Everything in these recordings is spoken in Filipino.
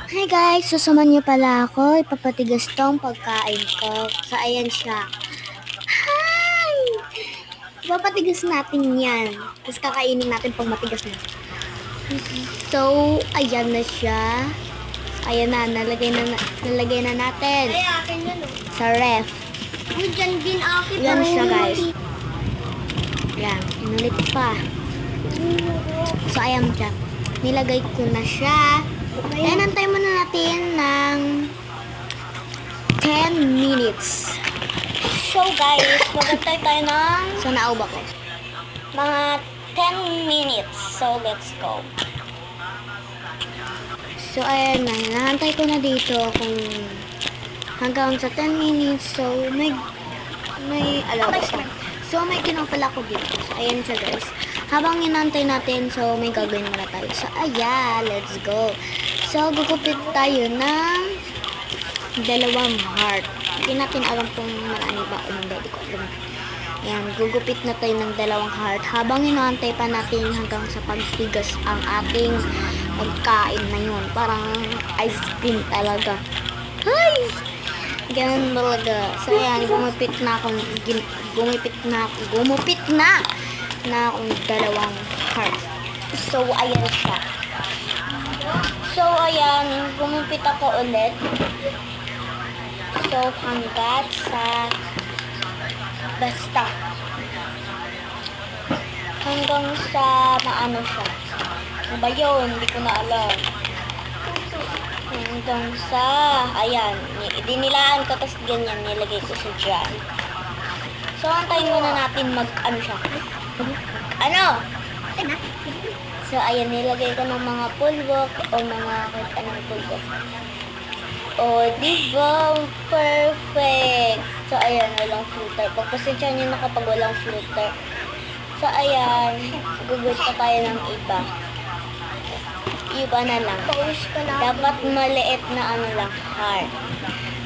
Hi guys, susuman niyo pala ako. Ipapatigas tong pagkain ko. So, ayan siya. Hi! Ipapatigas natin yan. Tapos kakainin natin pag matigas na. So, ayan na siya. Ayan na, nalagay na natin. Ay, akin yun, oh. Sa ref. Uy, dyan din akin. Yan siya guys. Yan, inulit pa. So, ayan siya. Nilagay ko na siya. Then, antay muna natin ng 10 minutes. So, guys, magantay tayo ng So, nauba ko. mga 10 minutes. So, let's go. So, ayan na. Nahantay ko na dito kung hanggang sa 10 minutes. So, may allowance na. So, may ginawa pala ko dito. So, ayan siya guys. Habang inantay natin, so, may gagawin muna tayo. So, ayan. Let's go. So, gugupit tayo ng 2 heart. Hindi natin alam kung marami ba o hindi. Di ko alam. Ayan, gugupit na tayo ng 2 heart. Habang inaantay pa natin hanggang sa pagtigas ang ating pagkain na yun. Parang ice cream talaga. Ay! Ganun talaga. So, ayan, gumupit na akong 2 heart. So, ayan siya. So, ayan, gumupit ako ulit. So, hanggat sa basta. Hanggang sa maano siya. Ano ba yun? Hindi ko na alam. Hanggang sa, ayan, dinilaan ko, tapos ganyan, nilagay ko sa dyan. So, antayin muna natin ano siya. Ano? So, ayan, nilagay ko ng mga pulbo o mga kahit anong pulbo. O, diba? Perfect! So, ayan, walang filter. Pagpasensya nyo na kapag walang filter. So, ayan, gugulit pa tayo ng iba. Iba na lang. Dapat maliit na ano lang, heart.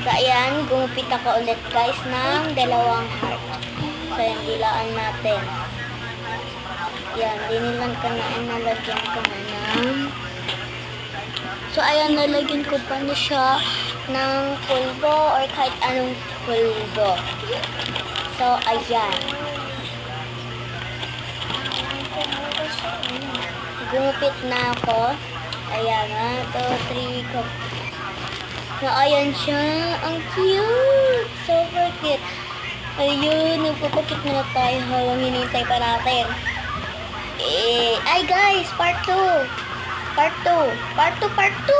So, ayan, gumupit ako ulit guys ng 2 heart. So, ayan, dilaan natin. Yan, dinilan ka na, nalagyan ko na ng... So, ayan, nalagyan ko pa na siya ng pulbo or kahit anong pulbo. So, ayan. Gumupit na ako. Ayan, 1, 2, 3, go. So, ayan siya. Ang cute! Super cute. Ayun, nagpapakit na tayo habang hinintay pa natin. Ay guys, part 2. Part 2.